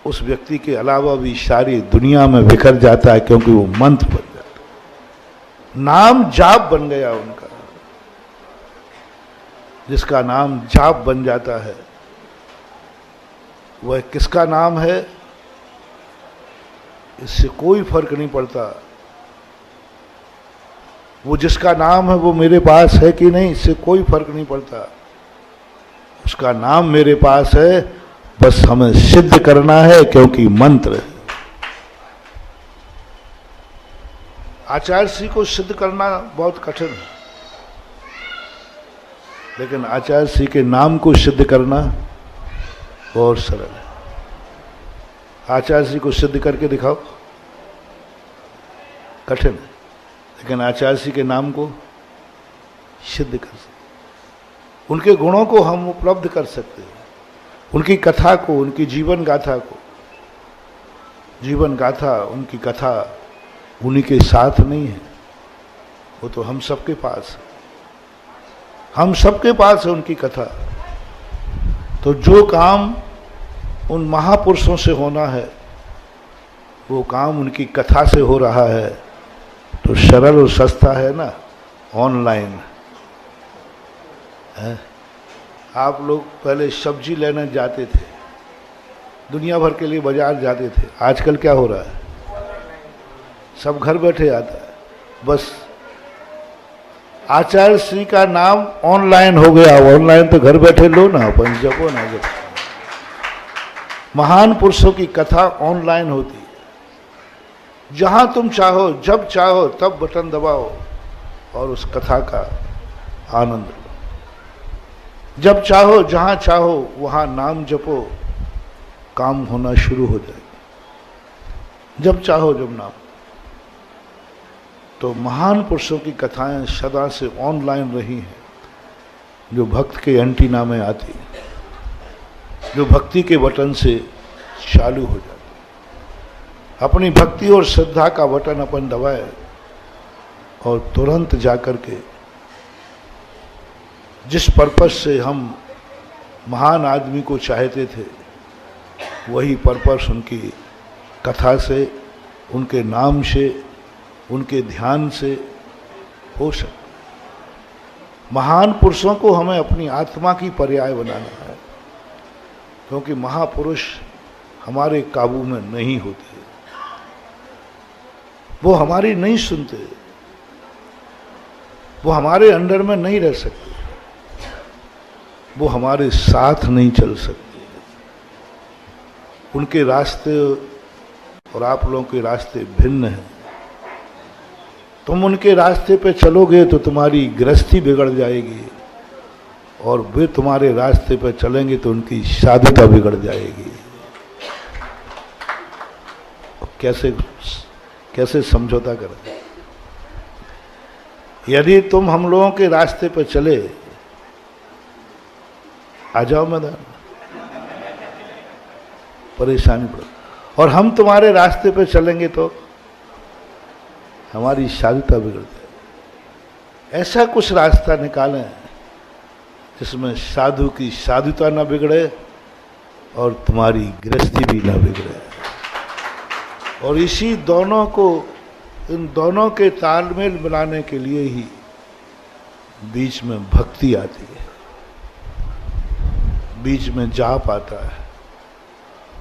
उस व्यक्ति के अलावा भी सारी दुनिया में बिखर जाता है, क्योंकि वो मंत्र बन जाता है। नाम जाप बन गया उनका। जिसका नाम जाप बन जाता है वह किसका नाम है इससे कोई फर्क नहीं पड़ता। वो जिसका नाम है वो मेरे पास है कि नहीं, इससे कोई फर्क नहीं पड़ता। उसका नाम मेरे पास है, बस हमें सिद्ध करना है, क्योंकि मंत्र है। आचार्य श्री को सिद्ध करना बहुत कठिन है, लेकिन आचार्य श्री के नाम को सिद्ध करना बहुत सरल है। आचार्य श्री को सिद्ध करके दिखाओ, कठिन है, लेकिन आचार्य श्री के नाम को सिद्ध कर सकते, उनके गुणों को हम उपलब्ध कर सकते हैं, उनकी कथा को, उनकी जीवन गाथा को। जीवन गाथा, उनकी कथा उन्हीं के साथ नहीं है, वो तो हम सबके पास है। हम सबके पास है उनकी कथा। तो जो काम उन महापुरुषों से होना है, वो काम उनकी कथा से हो रहा है, तो सरल और सस्ता है ना, ऑनलाइन है। आप लोग पहले सब्जी लेने जाते थे, दुनिया भर के लिए बाजार जाते थे। आजकल क्या हो रहा है? सब घर बैठे आता है। बस आचार्य श्री का नाम ऑनलाइन हो गया। ऑनलाइन तो घर बैठे लो ना, अपन जपो ना जपो। महान पुरुषों की कथा ऑनलाइन होती है। जहां तुम चाहो, जब चाहो तब बटन दबाओ और उस कथा का आनंद लो। जब चाहो, जहां चाहो वहां नाम जपो, काम होना शुरू हो जाएगा। जब चाहो, जब नाम। तो महान पुरुषों की कथाएं सदा से ऑनलाइन रही हैं, जो भक्त के एंटीना में आती हैं, जो भक्ति के बटन से चालू हो जाती। अपनी भक्ति और श्रद्धा का बटन अपन दबाए और तुरंत जाकर के जिस पर्पस से हम महान आदमी को चाहते थे, वही पर्पस उनकी कथा से, उनके नाम से, उनके ध्यान से हो सकता। महान पुरुषों को हमें अपनी आत्मा की पर्याय बनाना है, क्योंकि महापुरुष हमारे काबू में नहीं होते, वो हमारी नहीं सुनते, वो हमारे अंडर में नहीं रह सकते, वो हमारे साथ नहीं चल सकते। उनके रास्ते और आप लोगों के रास्ते भिन्न हैं। तुम उनके रास्ते पे चलोगे तो तुम्हारी गृहस्थी बिगड़ जाएगी, और वे तुम्हारे रास्ते पे चलेंगे तो उनकी साधुता बिगड़ जाएगी। कैसे समझौता करें? यदि तुम हम लोगों के रास्ते पे चले, आ जाओ मैदान, परेशानी पड़े, और हम तुम्हारे रास्ते पे चलेंगे तो हमारी साधुता बिगड़ जाए। ऐसा कुछ रास्ता निकालें जिसमें साधु की साधुता ना बिगड़े और तुम्हारी गृहस्थी भी ना बिगड़े। और इसी दोनों को, इन दोनों के तालमेल बनाने के लिए ही बीच में भक्ति आती है, बीच में जाप आता है,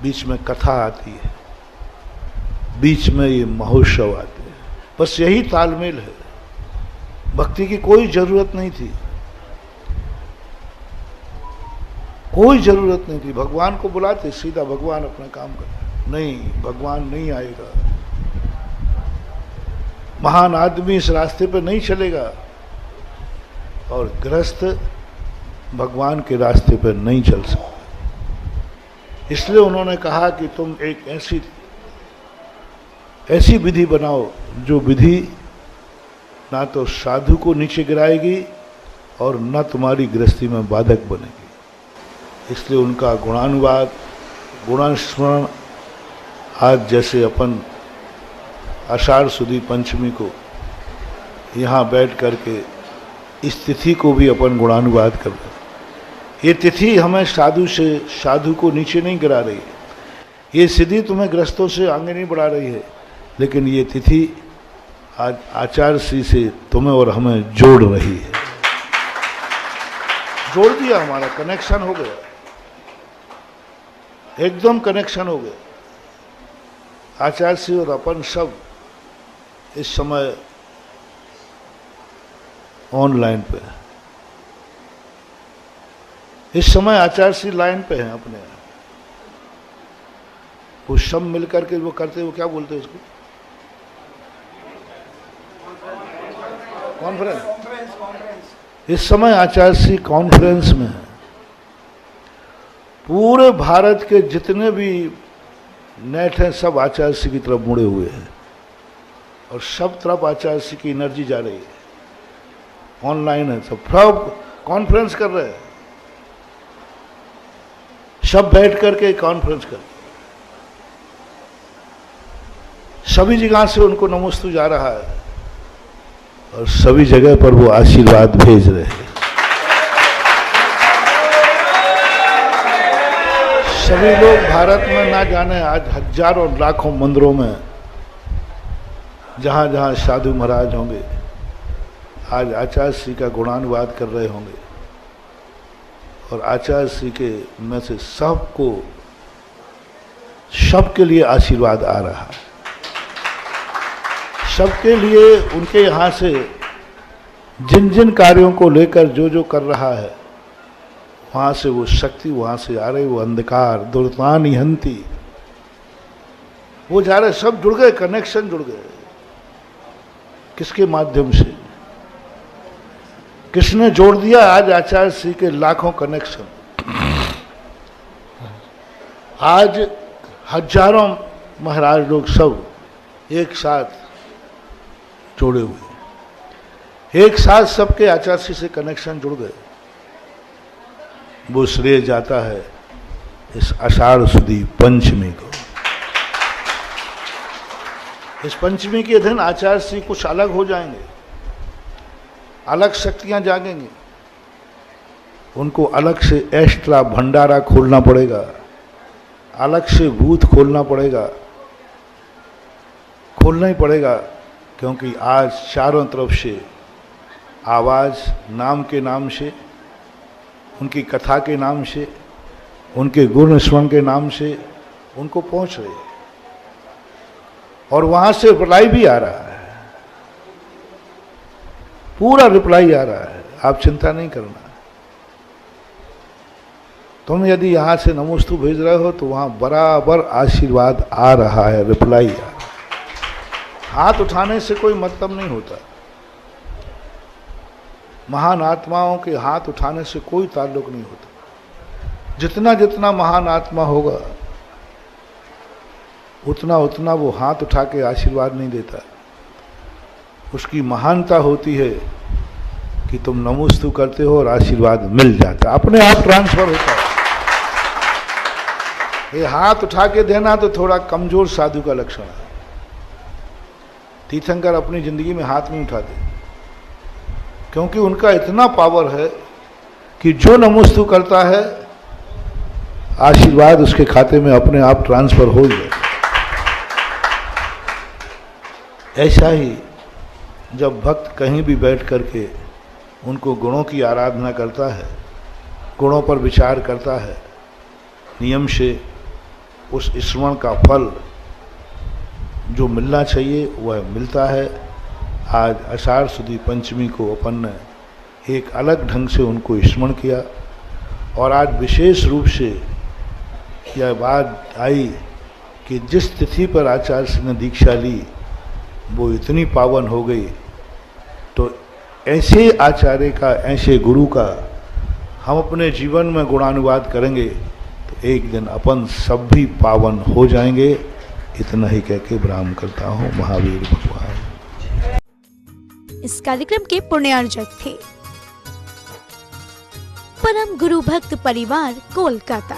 बीच में कथा आती है, बीच में ये महोत्सव आते हैं। बस यही तालमेल है। भक्ति की कोई जरूरत नहीं थी, कोई जरूरत नहीं थी। भगवान को बुलाते, सीधा भगवान अपना काम करते। नहीं, भगवान नहीं आएगा। महान आदमी इस रास्ते पर नहीं चलेगा, और गृहस्थ भगवान के रास्ते पर नहीं चल सकता। इसलिए उन्होंने कहा कि तुम एक ऐसी विधि बनाओ जो विधि ना तो साधु को नीचे गिराएगी और न तुम्हारी गृहस्थी में बाधक बनेगी। इसलिए उनका गुणानुवाद, गुणास्मरण, आज जैसे अपन आषाढ़ सुदी पंचमी को यहाँ बैठ करके इस तिथि को भी अपन गुणानुवाद कर रहे हैं। ये तिथि हमें साधु को नीचे नहीं गिरा रही है, ये सिद्धि तुम्हें ग्रस्तों से आगे नहीं बढ़ा रही है, लेकिन ये तिथि आज आचार्य श्री से तुम्हें और हमें जोड़ रही है। जोड़ दिया, हमारा कनेक्शन हो गया, एकदम कनेक्शन हो गया। आचार्य श्री और अपन सब इस समय ऑनलाइन पे है। इस समय आचार्य श्री लाइन पे हैं अपने। वो सब मिलकर के वो करते, वो क्या बोलते हैं उसको, कॉन्फ्रेंस। इस समय आचार्य श्री कॉन्फ्रेंस में है। पूरे भारत के जितने भी नेट हैं सब आचार्य श्री की तरफ मुड़े हुए हैं, और सब तरफ आचार्य श्री की एनर्जी जा रही है। ऑनलाइन है, सब कॉन्फ्रेंस कर रहे हैं, सब बैठ करके कॉन्फ्रेंस कर, सभी जगह से उनको नमोस्तु जा रहा है, और सभी जगह पर वो आशीर्वाद भेज रहे हैं। सभी लोग भारत में ना जाने, आज हजारों लाखों मंदिरों में जहाँ जहाँ साधु महाराज होंगे, आज आचार्य श्री का गुणानुवाद कर रहे होंगे, और आचार्य श्री के में से सबके लिए आशीर्वाद आ रहा है। सबके लिए उनके यहाँ से जिन जिन कार्यों को लेकर जो कर रहा है, वहाँ से वो शक्ति वहाँ से आ रही, वो अंधकार दुर्तानि हंति, वो जा रहे, सब जुड़ गए, कनेक्शन जुड़ गए। किसके माध्यम से? किसने जोड़ दिया? आज आचार्य श्री के लाखों कनेक्शन, आज हजारों महाराज लोग सब एक साथ जोड़े हुए, एक साथ सबके आचार्य श्री से कनेक्शन जुड़ गए। वो श्रेय जाता है इस आषाढ़ सुदी पंचमी को। इस पंचमी के दिन आचार्य श्री कुछ अलग हो जाएंगे, अलग शक्तियां जागेंगी। उनको अलग से एक्स्ट्रा भंडारा खोलना पड़ेगा, अलग से बूथ खोलना पड़ेगा, खोलना ही पड़ेगा, क्योंकि आज चारों तरफ से आवाज़ नाम के नाम से, उनकी कथा के नाम से, उनके गुण स्मरण के नाम से उनको पहुंच रही है। और वहां से रिप्लाई भी आ रहा है, पूरा रिप्लाई आ रहा है, आप चिंता नहीं करना। तुम यदि यहां से नमोस्तु भेज रहे हो तो वहां बराबर आशीर्वाद आ रहा है, रिप्लाई आ रहा है। हाथ उठाने से कोई मतलब नहीं होता, महान आत्माओं के हाथ उठाने से कोई ताल्लुक नहीं होता। जितना जितना महान आत्मा होगा उतना उतना वो हाथ उठा के आशीर्वाद नहीं देता। उसकी महानता होती है कि तुम नमोस्तु करते हो और आशीर्वाद मिल जाता है, अपने आप ट्रांसफर होता है। ये हाथ उठा के देना तो थोड़ा कमजोर साधु का लक्षण है। तीर्थंकर अपनी जिंदगी में हाथ नहीं उठाते, क्योंकि उनका इतना पावर है कि जो नमोस्तु करता है आशीर्वाद उसके खाते में अपने आप ट्रांसफर हो जाए। ऐसा ही जब भक्त कहीं भी बैठ करके उनको गुणों की आराधना करता है, गुणों पर विचार करता है, नियम से उस स्मरण का फल जो मिलना चाहिए वह मिलता है। आज आषाढ़ सुदी पंचमी को अपन ने एक अलग ढंग से उनको स्मरण किया, और आज विशेष रूप से यह बात आई कि जिस तिथि पर आचार्य श्री ने दीक्षा ली वो इतनी पावन हो गई। तो ऐसे आचार्य का, ऐसे गुरु का हम अपने जीवन में गुणानुवाद करेंगे तो एक दिन अपन सब भी पावन हो जाएंगे। इतना ही कह के विराम करता हूँ। महावीर भगवान। इस कार्यक्रम के पुण्यार्जक थे परम गुरु भक्त परिवार, कोलकाता।